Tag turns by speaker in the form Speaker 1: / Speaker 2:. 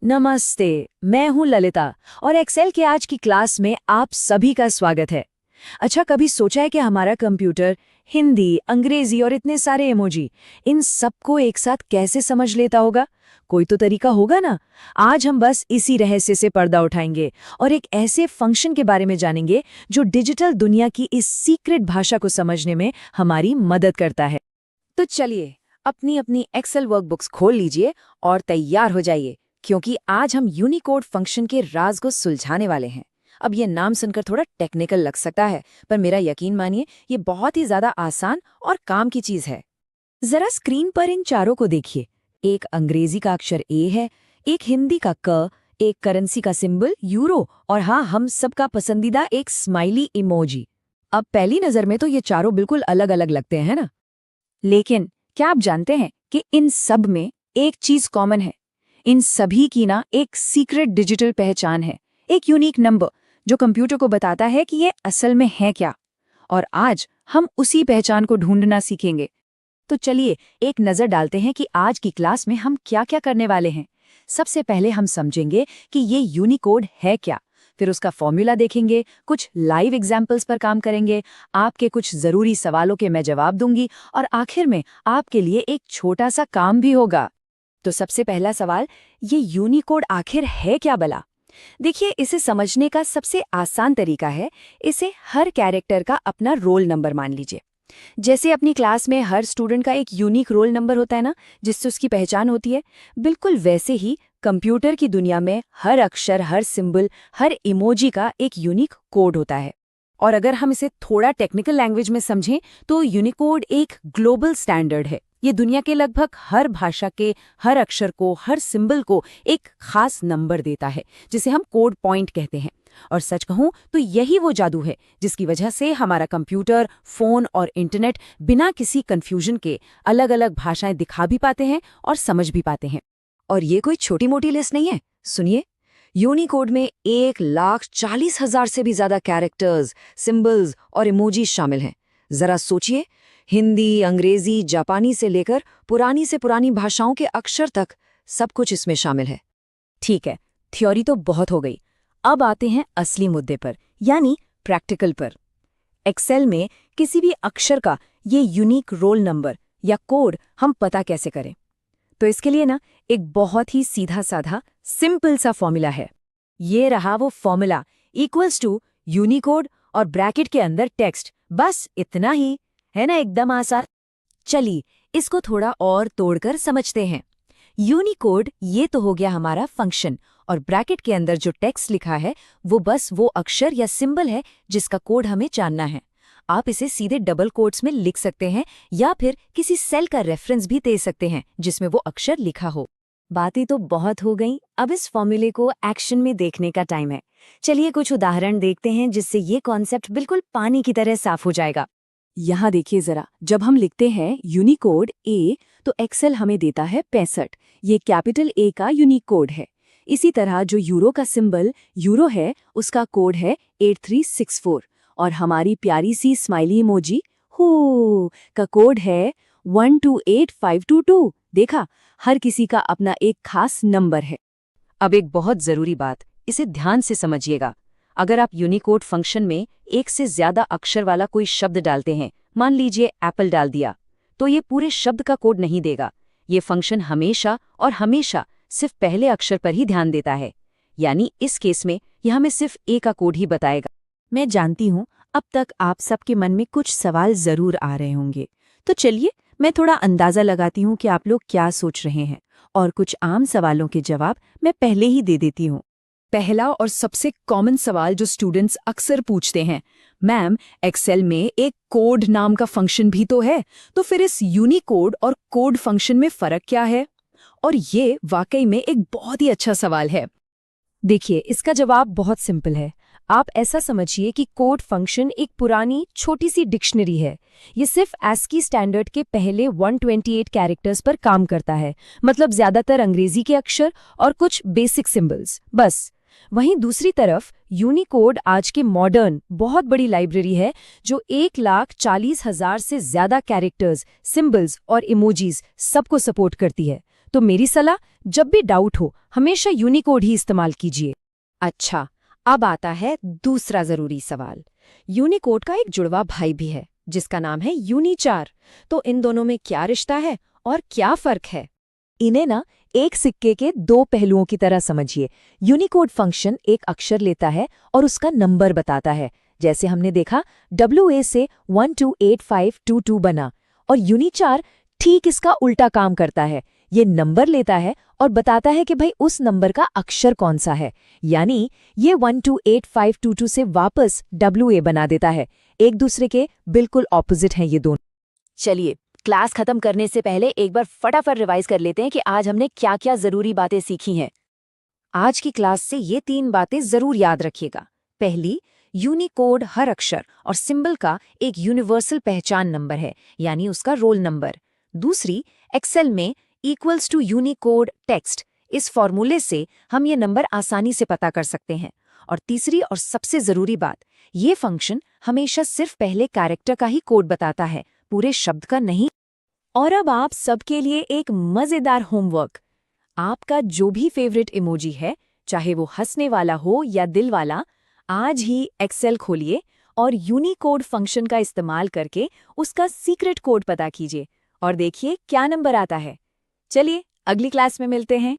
Speaker 1: नमस्ते। मैं हूं ललिता और एक्सेल के आज की क्लास में आप सभी का स्वागत है। अच्छा, कभी सोचा है कि हमारा कंप्यूटर हिंदी, अंग्रेजी और इतने सारे इमोजी इन सबको एक साथ कैसे समझ लेता होगा? कोई तो तरीका होगा ना। आज हम बस इसी रहस्य से पर्दा उठाएंगे और एक ऐसे फंक्शन के बारे में जानेंगे जो डिजिटल दुनिया की इस सीक्रेट भाषा को समझने में हमारी मदद करता है। तो चलिए अपनी अपनी एक्सेल वर्कबुक्स खोल लीजिए और तैयार हो जाइए, क्योंकि आज हम यूनिकोड फंक्शन के राज को सुलझाने वाले हैं। अब ये नाम सुनकर थोड़ा टेक्निकल लग सकता है, पर मेरा यकीन मानिए ये बहुत ही ज्यादा आसान और काम की चीज है। जरा स्क्रीन पर इन चारों को देखिए। एक अंग्रेजी का अक्षर ए है, एक हिंदी का क, एक करेंसी का सिंबल यूरो और हाँ, हम सबका पसंदीदा एक स्माइली इमोजी। अब पहली नजर में तो ये चारों बिल्कुल अलग अलग लगते हैं ना, लेकिन क्या आप जानते हैं कि इन सब में एक चीज कॉमन है। इन सभी की ना एक सीक्रेट डिजिटल पहचान है, एक यूनिक नंबर जो कंप्यूटर को बताता है कि ये असल में है क्या। और आज हम उसी पहचान को ढूंढना सीखेंगे। तो चलिए एक नजर डालते हैं कि आज की क्लास में हम क्या क्या करने वाले हैं। सबसे पहले हम समझेंगे कि ये यूनिकोड है क्या, फिर उसका फॉर्मूला देखेंगे, कुछ लाइव एग्जाम्पल्स पर काम करेंगे, आपके कुछ जरूरी सवालों के मैं जवाब दूंगी और आखिर में आपके लिए एक छोटा सा काम भी होगा। तो सबसे पहला सवाल, ये यूनिकोड आखिर है क्या भला? देखिए, इसे समझने का सबसे आसान तरीका है, इसे हर कैरेक्टर का अपना रोल नंबर मान लीजिए। जैसे अपनी क्लास में हर स्टूडेंट का एक यूनिक रोल नंबर होता है ना, जिससे उसकी पहचान होती है, बिल्कुल वैसे ही कंप्यूटर की दुनिया में हर अक्षर, हर सिंबल, हर इमोजी का एक यूनिक कोड होता है। और अगर हम इसे थोड़ा टेक्निकल लैंग्वेज में समझें तो यूनिकोड एक ग्लोबल स्टैंडर्ड है। ये दुनिया के लगभग हर भाषा के हर अक्षर को, हर सिंबल को एक खास नंबर देता है, जिसे हम कोड पॉइंट कहते हैं। और सच कहूं तो यही वो जादू है जिसकी वजह से हमारा कंप्यूटर, फोन और इंटरनेट बिना किसी कंफ्यूजन के अलग अलग भाषाएं दिखा भी पाते हैं और समझ भी पाते हैं। और ये कोई छोटी मोटी लिस्ट नहीं है, सुनिए। यूनिकोड में 1,40,000 से भी ज्यादा कैरेक्टर्स, सिंबल्स और इमोजीज शामिल हैं। जरा सोचिए, हिंदी, अंग्रेजी, जापानी से लेकर पुरानी से पुरानी भाषाओं के अक्षर तक सब कुछ इसमें शामिल है। ठीक है, थ्योरी तो बहुत हो गई। अब आते हैं असली मुद्दे पर, यानी प्रैक्टिकल पर। एक्सेल में किसी भी अक्षर का ये यूनिक रोल नंबर या कोड हम पता कैसे करें? तो इसके लिए ना एक बहुत ही सीधा साधा सिंपल सा फॉर्मूला है। ये रहा वो फॉर्मूला, इक्वल्स टू यूनिकोड और ब्रैकेट के अंदर टेक्स्ट, बस इतना ही है ना, एकदम आसान। चलिए इसको थोड़ा और तोड़कर समझते हैं। यूनिकोड ये तो हो गया हमारा फंक्शन, और ब्रैकेट के अंदर जो टेक्स्ट लिखा है वो बस वो अक्षर या सिंबल है जिसका कोड हमें जानना है। आप इसे सीधे डबल कोट्स में लिख सकते हैं या फिर किसी सेल का रेफरेंस भी दे सकते हैं जिसमें वो अक्षर लिखा हो। बातें तो बहुत हो गई, अब इस फॉर्मूले को एक्शन में देखने का टाइम है। चलिए कुछ उदाहरण देखते हैं जिससे ये कॉन्सेप्ट बिल्कुल पानी की तरह साफ हो जाएगा। यहाँ देखिए जरा, जब हम लिखते हैं यूनिकोड ए तो एक्सेल हमें देता है 65। ये कैपिटल ए का यूनिक कोड है। इसी तरह जो यूरो का सिंबल यूरो है उसका कोड है 8364 और हमारी प्यारी सी स्माइली इमोजी हो का कोड है 128522। देखा, हर किसी का अपना एक खास नंबर है। अब एक बहुत जरूरी बात, इसे ध्यान से समझिएगा। अगर आप यूनिकोड फंक्शन में एक से ज्यादा अक्षर वाला कोई शब्द डालते हैं, मान लीजिए एप्पल डाल दिया, तो ये पूरे शब्द का कोड नहीं देगा। ये फंक्शन हमेशा और हमेशा सिर्फ पहले अक्षर पर ही ध्यान देता है, यानी इस केस में यह हमें सिर्फ ए का कोड ही बताएगा। मैं जानती हूँ अब तक आप सबके मन में कुछ सवाल जरूर आ रहे होंगे, तो चलिए मैं थोड़ा अंदाजा लगाती हूँ कि आप लोग क्या सोच रहे हैं, और कुछ आम सवालों के जवाब मैं पहले ही दे देती हूँ। पहला और सबसे कॉमन सवाल जो स्टूडेंट्स अक्सर पूछते हैं, मैम एक्सेल में एक कोड नाम का फंक्शन भी तो है, तो फिर इस यूनिकोड और कोड फंक्शन में फर्क क्या है? और ये वाकई में एक बहुत ही अच्छा सवाल है। देखिए, इसका जवाब बहुत सिंपल है। आप ऐसा समझिए कि कोड फंक्शन एक पुरानी छोटी सी डिक्शनरी है। ये सिर्फ ASCII स्टैंडर्ड के पहले 128 कैरेक्टर्स पर काम करता है, मतलब ज्यादातर अंग्रेजी के अक्षर और कुछ बेसिक सिंबल्स, बस। वहीं दूसरी तरफ यूनिकोड आज के मॉडर्न बहुत बड़ी लाइब्रेरी है जो 1,40,000 से ज्यादा कैरेक्टर्स, सिंबल्स और इमोजीज सबको सपोर्ट करती है। तो मेरी सलाह, जब भी डाउट हो हमेशा यूनिकोड ही इस्तेमाल कीजिए।
Speaker 2: अच्छा, अब आता है दूसरा जरूरी सवाल। यूनिकोड का एक जुड़वा भाई भी है जिसका नाम है यूनिचार। तो इन दोनों में क्या रिश्ता है और क्या फर्क है?
Speaker 1: इन्हें ना एक सिक्के के दो पहलुओं की तरह समझिए। यूनिकोड फंक्शन एक अक्षर लेता है और उसका नंबर बताता है, जैसे हमने देखा WA से 128522 बना। और यूनिचार ठीक इसका उल्टा काम करता है, ये नंबर लेता है और बताता है कि भाई उस नंबर का अक्षर कौन सा है, यानी ये 128522 से वापस WA बना देता है। एक दूसरे के बिल्कुल ऑपोजिट हैं ये दोनों।
Speaker 2: चलिए, क्लास खत्म करने से पहले एक बार फटाफट रिवाइज कर लेते हैं कि आज हमने क्या क्या जरूरी बातें सीखी हैं। आज की क्लास से ये 3 बातें जरूर याद रखिएगा। पहली, यूनिकोड हर अक्षर और सिंबल का एक यूनिवर्सल पहचान नंबर है, यानी उसका रोल नंबर। दूसरी, एक्सेल में इक्वल्स टू यूनिकोड टेक्स्ट, इस फॉर्मूले से हम ये नंबर आसानी से पता कर सकते हैं। और तीसरी और सबसे जरूरी बात, ये फंक्शन हमेशा सिर्फ पहले कैरेक्टर का ही कोड बताता है, पूरे शब्द का नहीं। और अब आप सबके लिए एक मजेदार होमवर्क। आपका जो भी फेवरेट इमोजी है, चाहे वो हंसने वाला हो या दिल वाला, आज ही एक्सेल खोलिए और यूनिकोड फंक्शन का इस्तेमाल करके उसका सीक्रेट कोड पता कीजिए और देखिए क्या नंबर आता है। चलिए, अगली क्लास में मिलते हैं।